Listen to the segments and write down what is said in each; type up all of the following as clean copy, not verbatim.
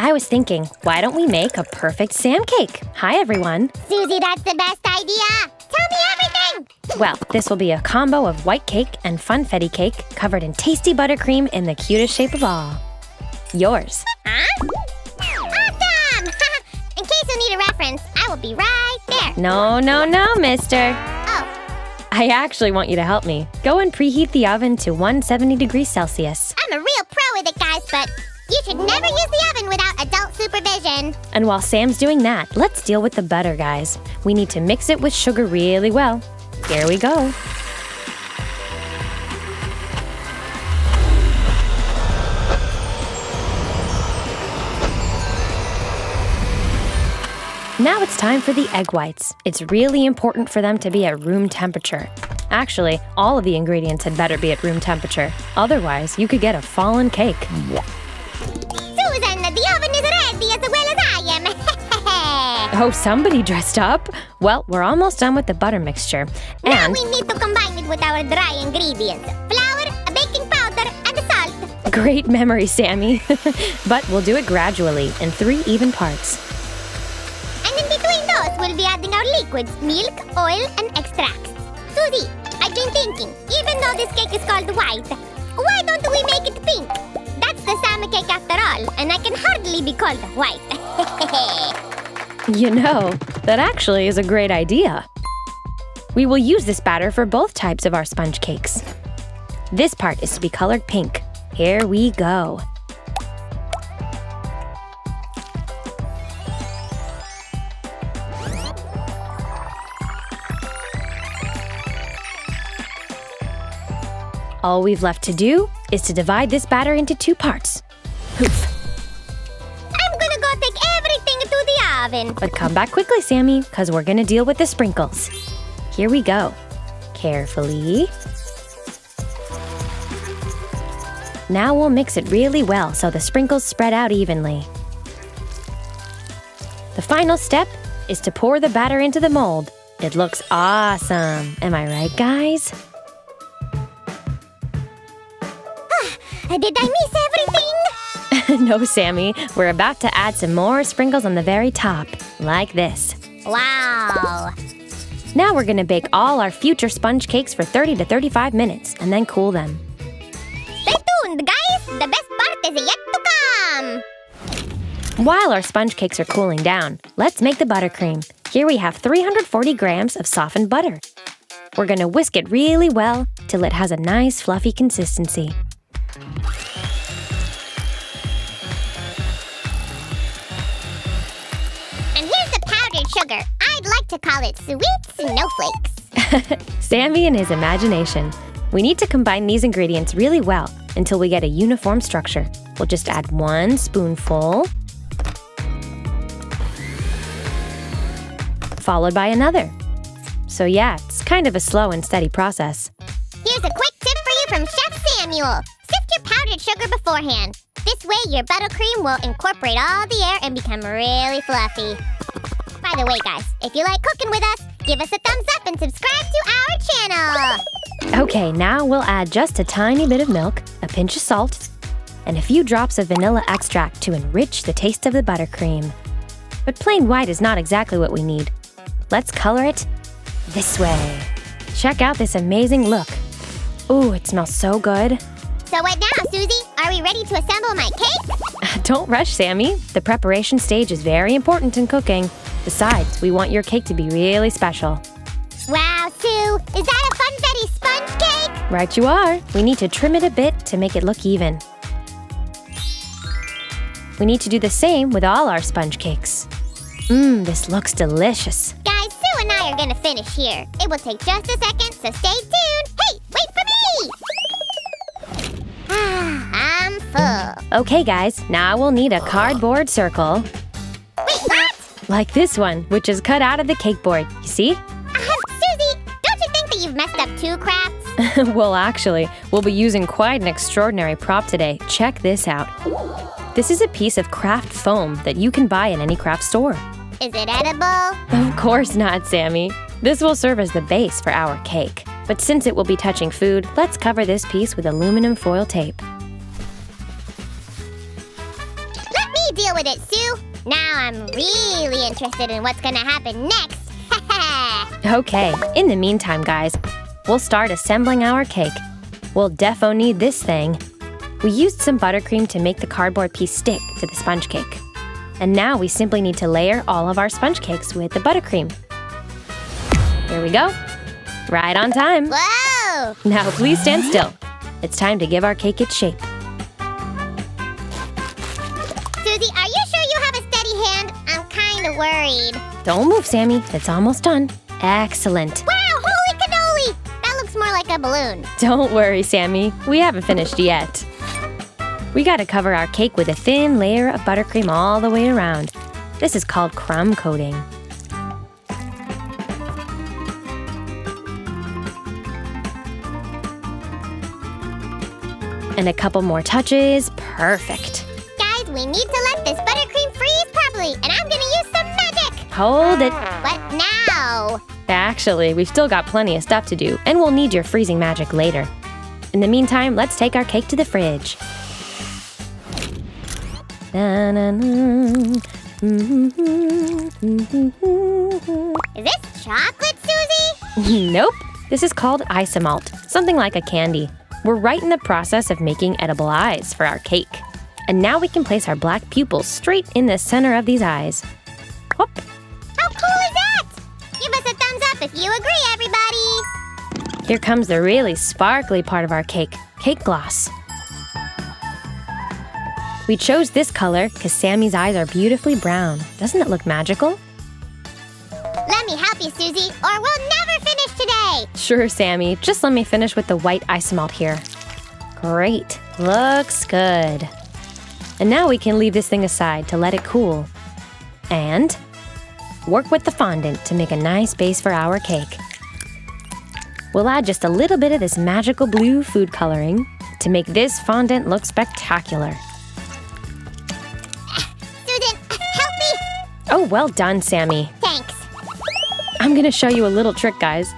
I was thinking, why don't we make a perfect Sam cake? Hi, everyone. Susie, that's the best idea. Tell me everything. Well, this will be a combo of white cake and funfetti cake covered in tasty buttercream in the cutest shape of all. Yours. Huh? Awesome! In case you need a reference, I will be right there. No, mister. Oh. I actually want you to help me. Go and preheat the oven to 170 degrees Celsius. I'm a real pro with it, guys, but you should never use the oven without adult supervision. And while Sam's doing that, let's deal with the butter, guys. We need to mix it with sugar really well. Here we go. Now it's time for the egg whites. It's really important for them to be at room temperature. Actually, all of the ingredients had better be at room temperature. Otherwise, you could get a fallen cake. Susan, the oven is ready as well as I am. Oh, somebody dressed up. Well, we're almost done with the butter mixture. Now And we need to combine it with our dry ingredients. Flour, a baking powder, and salt. great memory, Sammy. But we'll do it gradually in 3 even parts. And in between those, we'll be adding our liquids, milk, oil, and extracts. Susie, I've been thinking, even though this cake is called white, why don't we make it pink? That's the salmon cake after all, and I can hardly be called white. You know, that actually is a great idea. We will use this batter for both types of our sponge cakes. This part is to be colored pink. Here we go. All we've left to do is to divide this batter into 2 parts. Poof. I'm gonna go take everything to the oven. But come back quickly, Sammy, because we're gonna deal with the sprinkles. Here we go. Carefully. Now we'll mix it really well so the sprinkles spread out evenly. The final step is to pour the batter into the mold. It looks awesome. Am I right, guys? Did I miss everything? No, Sammy. We're about to add some more sprinkles on the very top, like this. Wow. Now we're gonna bake all our future sponge cakes for 30 to 35 minutes and then cool them. Stay tuned, guys. The best part is yet to come. While our sponge cakes are cooling down, let's make the buttercream. Here we have 340 grams of softened butter. We're gonna whisk it really well till it has a nice fluffy consistency. And here's the powdered sugar. I'd like to call it sweet snowflakes. Sammy and his imagination. We need to combine these ingredients really well until we get a uniform structure. We'll just add 1 spoonful, followed by another. So yeah, it's kind of a slow and steady process. Here's a quick tip for you from Chef Samuel. Sift your powdered sugar beforehand. This way, your buttercream will incorporate all the air and become really fluffy. By the way, guys, if you like cooking with us, give us a thumbs up and subscribe to our channel. Okay, now we'll add just a tiny bit of milk, a pinch of salt, and a few drops of vanilla extract to enrich the taste of the buttercream. But plain white is not exactly what we need. Let's color it this way. Check out this amazing look. Ooh, it smells so good. So what now, Susie? Are we ready to assemble my cake? Don't rush, Sammy. The preparation stage is very important in cooking. Besides, we want your cake to be really special. Wow, Sue, is that a funfetti sponge cake? Right you are. We need to trim it a bit to make it look even. We need to do the same with all our sponge cakes. This looks delicious. Guys, Sue and I are gonna finish here. It will take just a second, so stay tuned. Hey, wait for me! I'm full. Okay, guys, now we'll need a cardboard circle. Wait, what? Like this one, which is cut out of the cake board. You see? Susie, don't you think that you've messed up 2 crafts? Well, actually, we'll be using quite an extraordinary prop today. Check this out. This is a piece of craft foam that you can buy in any craft store. Is it edible? Of course not, Sammy. This will serve as the base for our cake. But since it will be touching food, let's cover this piece with aluminum foil tape. Let me You deal with it, Sue. Now I'm really interested in what's gonna happen next. Okay, in the meantime, guys, we'll start assembling our cake. We'll defo need this thing. We used some buttercream to make the cardboard piece stick to the sponge cake. And now we simply need to layer all of our sponge cakes with the buttercream. Here we go. Right on time. Whoa! Now please stand still. It's time to give our cake its shape. Susie, are you sure you have a steady hand? I'm kinda worried. Don't move, Sammy. It's almost done. Excellent. Wow, holy cannoli! That looks more like a balloon. Don't worry, Sammy. We haven't finished yet. We gotta cover our cake with a thin layer of buttercream all the way around. This is called crumb coating. And a couple more touches. Perfect. Guys, we need to let this buttercream freeze properly, and I'm gonna use some magic! Hold it. What now? Actually, we've still got plenty of stuff to do, and we'll need your freezing magic later. In the meantime, let's take our cake to the fridge. Is this chocolate, Susie? Nope. This is called isomalt, something like a candy. We're right in the process of making edible eyes for our cake. And now we can place our black pupils straight in the center of these eyes. Whoop. How cool is that? Give us a thumbs up if you agree, everybody. Here comes the really sparkly part of our cake gloss. We chose this color because Sammy's eyes are beautifully brown. Doesn't it look magical? Let me help you, Susie, or we'll never finish today. Sure, Sammy. Just let me finish with the white isomalt here. Great. Looks good. And now we can leave this thing aside to let it cool. And work with the fondant to make a nice base for our cake. We'll add just a little bit of this magical blue food coloring to make this fondant look spectacular. Susan, help me. Oh, well done, Sammy. Thanks. I'm gonna show you a little trick, guys.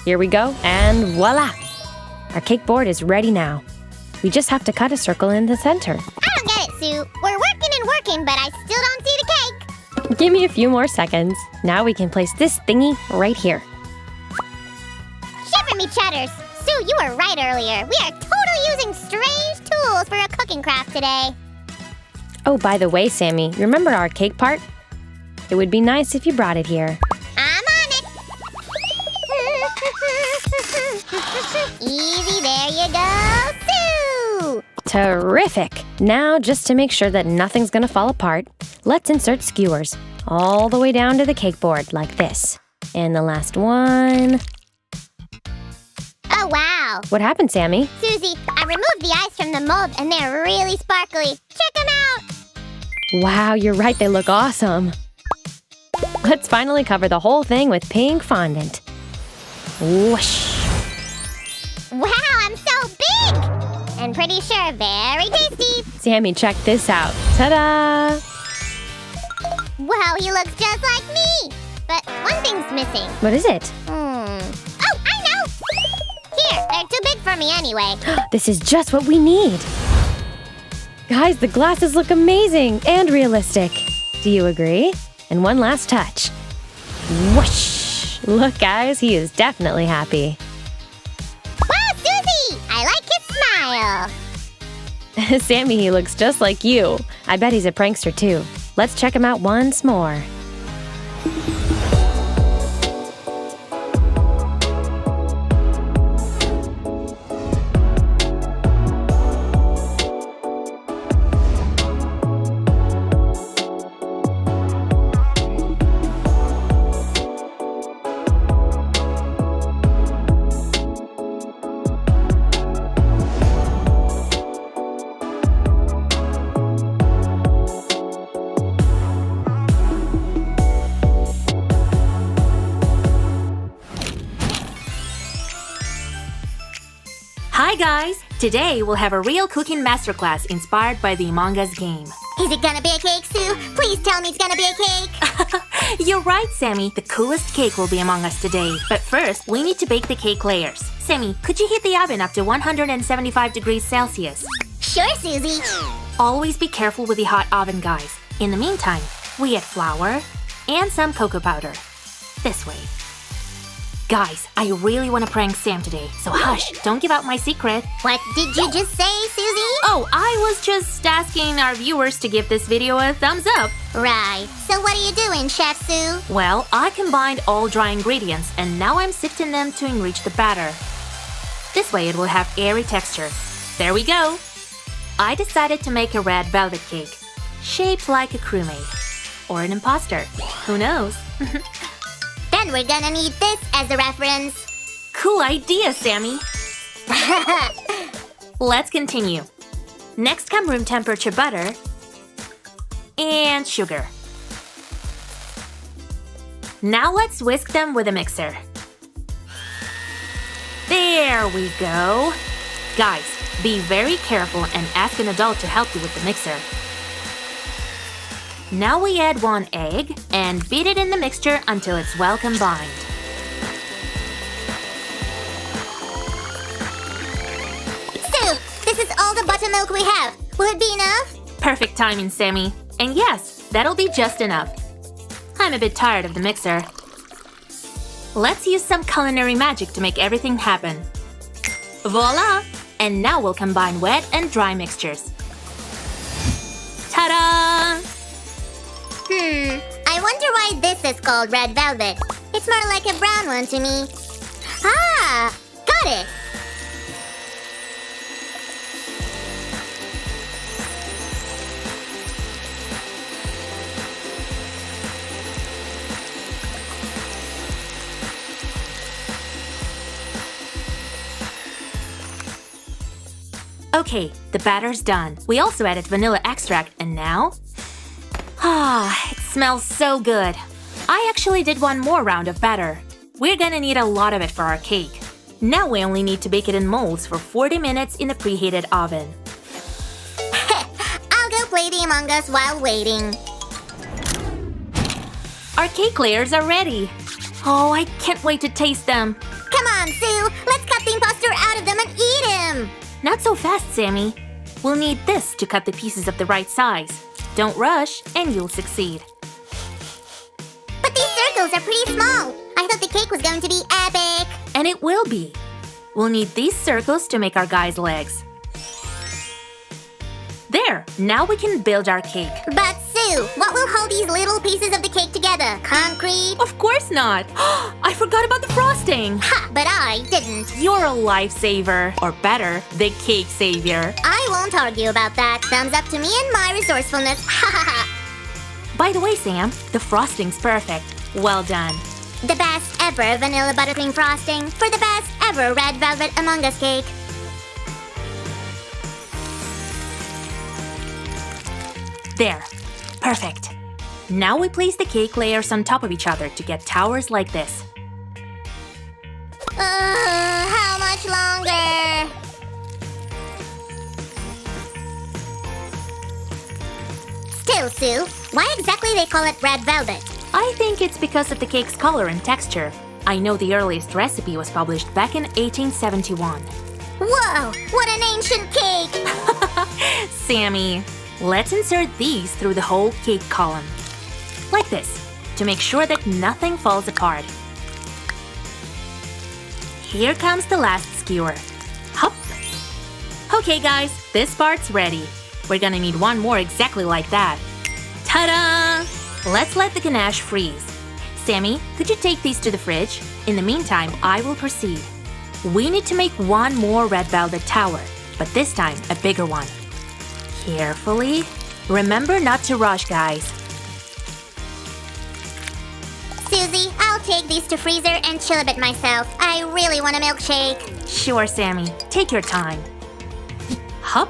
Here we go, and voila! Our cake board is ready now. We just have to cut a circle in the center. I don't get it, Sue. We're working and working, but I still don't see the cake. Give me a few more seconds. Now we can place this thingy right here. Shiver me cheddars. Sue, you were right earlier. We are totally using strange tools for a cooking craft today. Oh, by the way, Sammy, remember our cake part? It would be nice if you brought it here. I'm on it. Easy, there you go, Sue. Terrific! Now, just to make sure that nothing's gonna fall apart, let's insert skewers all the way down to the cake board like this. And the last one. Oh, wow. What happened, Sammy? Susie, I removed the eyes from the mold and they're really sparkly. Check them out. Wow, you're right, they look awesome. Let's finally cover the whole thing with pink fondant. Whoosh! Wow, I'm so big! And pretty sure very tasty. Sammy, check this out. Ta-da! Wow, he looks just like me. But one thing's missing. What is it? Oh, I know! Here, they're too big for me anyway. This is just what we need. Guys, the glasses look amazing and realistic. Do you agree? And one last touch. Whoosh! Look, guys, he is definitely happy. Wow, Susie! I like his smile. Sammy, he looks just like you. I bet he's a prankster too. Let's check him out once more. Hi guys! Today we'll have a real cooking masterclass inspired by the Among Us game. Is it gonna be a cake, Sue? Please tell me it's gonna be a cake. You're right, Sammy. The coolest cake will be among us today. But first, we need to bake the cake layers. Sammy, could you heat the oven up to 175 degrees Celsius? Sure, Susie. Always be careful with the hot oven, guys. In the meantime, we add flour and some cocoa powder. This way. Guys, I really want to prank Sam today, so hush, don't give out my secret. What did you just say, Susie? Oh, I was just asking our viewers to give this video a thumbs up. Right. So what are you doing, Chef Sue? Well, I combined all dry ingredients and now I'm sifting them to enrich the batter. This way it will have airy texture. There we go. I decided to make a red velvet cake, shaped like a crewmate. Or an imposter. Who knows? Then we're gonna need this as a reference. Cool idea, Sammy. Let's continue. Next come room temperature butter and sugar. Now let's whisk them with a mixer. There we go. Guys, be very careful and ask an adult to help you with the mixer. Now we add 1 egg and beat it in the mixture until it's well combined. Sue, this is all the buttermilk we have. Will it be enough? Perfect timing, Sammy. And yes, that'll be just enough. I'm a bit tired of the mixer. Let's use some culinary magic to make everything happen. Voila! And now we'll combine wet and dry mixtures. Ta-da! I wonder why this is called red velvet. It's more like a brown one to me. Ah! Got it! Okay, the batter's done. We also added vanilla extract and now… it smells so good. I actually did one more round of batter. We're gonna need a lot of it for our cake. Now we only need to bake it in molds for 40 minutes in the preheated oven. I'll go play the Among Us while waiting. Our cake layers are ready. Oh, I can't wait to taste them. Come on, Sue! Let's cut the imposter out of them and eat him! Not so fast, Sammy. We'll need this to cut the pieces of the right size. Don't rush, and you'll succeed. But these circles are pretty small. I thought the cake was going to be epic. And it will be. We'll need these circles to make our guy's legs. There! Now we can build our cake. But Sue, what will hold these little pieces of the cake together? Concrete? Of course not! I forgot about the frosting! Ha! But I didn't. You're a lifesaver. Or better, the cake savior. I won't argue about that. Thumbs up to me and my resourcefulness. Ha ha ha! By the way, Sam, the frosting's perfect. Well done. The best ever vanilla buttercream frosting for the best ever red velvet Among Us cake. There. Perfect. Now we place the cake layers on top of each other to get towers like this. How much longer? Still, Sue, why exactly they call it red velvet? I think it's because of the cake's color and texture. I know the earliest recipe was published back in 1871. Whoa, what an ancient cake! Sammy, let's insert these through the whole cake column. Like this, to make sure that nothing falls apart. Here comes the last skewer. Hop! Okay guys, this part's ready. We're gonna need one more exactly like that. Ta-da! Let's let the ganache freeze. Sammy, could you take these to the fridge? In the meantime, I will proceed. We need to make one more red velvet tower, but this time a bigger one. Carefully. Remember not to rush, guys. Susie, I'll take these to freezer and chill a bit myself. I really want a milkshake. Sure, Sammy. Take your time. Hup.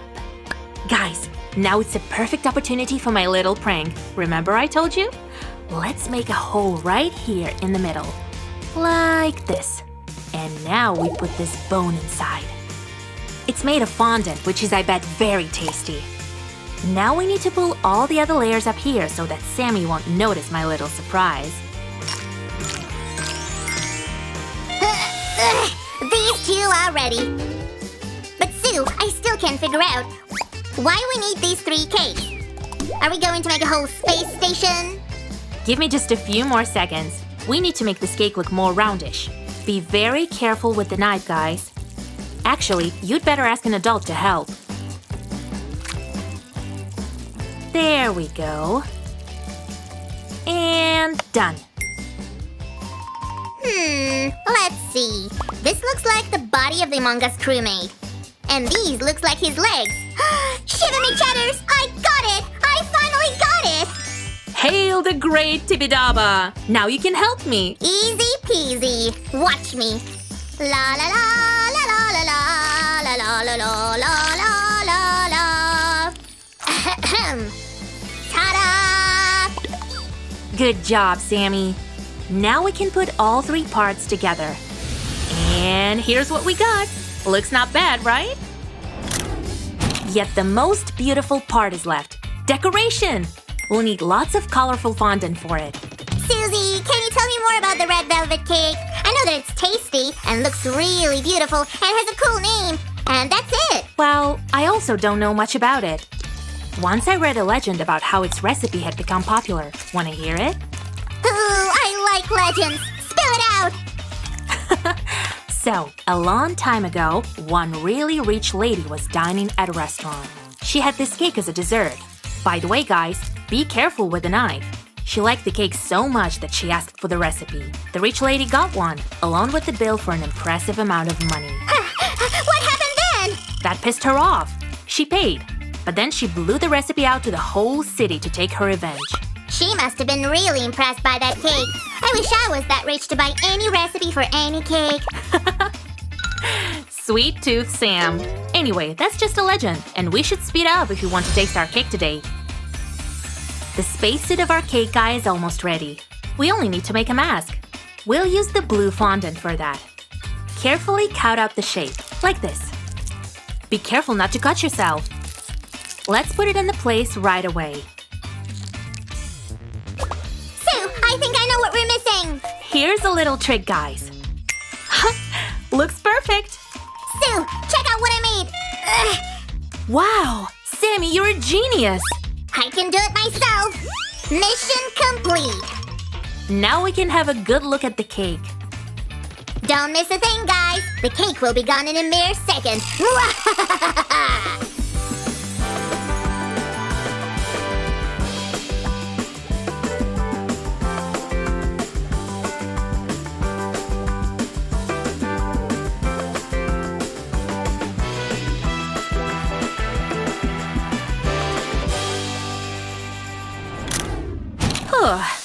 Guys, now it's a perfect opportunity for my little prank. Remember I told you? Let's make a hole right here in the middle. Like this. And now we put this bone inside. It's made of fondant, which is, I bet, very tasty. Now we need to pull all the other layers up here so that Sammy won't notice my little surprise. These two are ready. But Sue, I still can't figure out why do we need these 3 cakes? Are we going to make a whole space station? Give me just a few more seconds. We need to make this cake look more roundish. Be very careful with the knife, guys. Actually, you'd better ask an adult to help. There we go. And done. Let's see. This looks like the body of the Among Us crewmate. And these looks like his legs. Shiver me chatters! I got it! I finally got it! Hail the great Tibidaba! Now you can help me. Easy peasy. Watch me. La la la la la la la la la la la la la la. Ahem. Ta-da! Good job, Sammy. Now we can put all 3 parts together. And here's what we got. Looks not bad, right? Yet the most beautiful part is left. Decoration! We'll need lots of colorful fondant for it. Susie, can you tell me more about the red velvet cake? I know that it's tasty and looks really beautiful and has a cool name. And that's it. Well, I also don't know much about it. Once I read a legend about how its recipe had become popular. Want to hear it? Ooh, I like legends. Spill it out. So, a long time ago, one really rich lady was dining at a restaurant. She had this cake as a dessert. By the way, guys, be careful with the knife. She liked the cake so much that she asked for the recipe. The rich lady got one, along with the bill for an impressive amount of money. What happened then? That pissed her off. She paid, but then she blew the recipe out to the whole city to take her revenge. She must have been really impressed by that cake. I wish I was that rich to buy any recipe for any cake. Sweet tooth Sam. Anyway, that's just a legend, and we should speed up if we want to taste our cake today. The spacesuit of our cake guy is almost ready. We only need to make a mask. We'll use the blue fondant for that. Carefully cut out the shape, like this. Be careful not to cut yourself. Let's put it in the place right away. Sue, I think I know what we're missing. Here's a little trick, guys. Looks perfect. Sue, check out what I made. Ugh, Wow, Sammy, you're a genius. I can do it myself. Mission complete. Now we can have a good look at the cake. Don't miss a thing, guys. The cake will be gone in a mere second.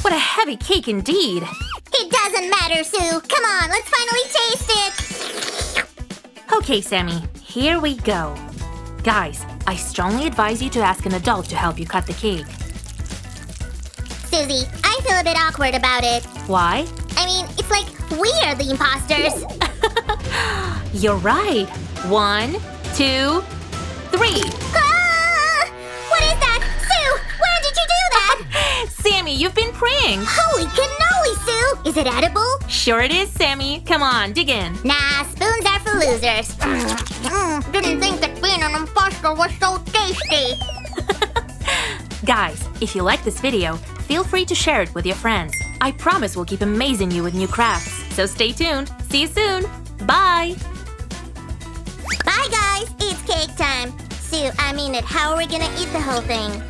What a heavy cake indeed. It doesn't matter, Sue. Come on, let's finally taste it. Okay, Sammy, here we go. Guys, I strongly advise you to ask an adult to help you cut the cake. Susie, I feel a bit awkward about it. Why? I mean, it's like we are the imposters. You're right. 1, 2, 3. Ah! What is that? Sue, where did you do that? Sammy, you've been pranked. Holy cannoli, Sue! Is it edible? Sure it is, Sammy. Come on, dig in. Nah, spoons are for losers. Didn't think that being an imposter was so tasty. Guys, if you like this video, feel free to share it with your friends. I promise we'll keep amazing you with new crafts. So stay tuned. See you soon. Bye. Bye, guys. It's cake time. Sue, I mean it. How are we gonna eat the whole thing?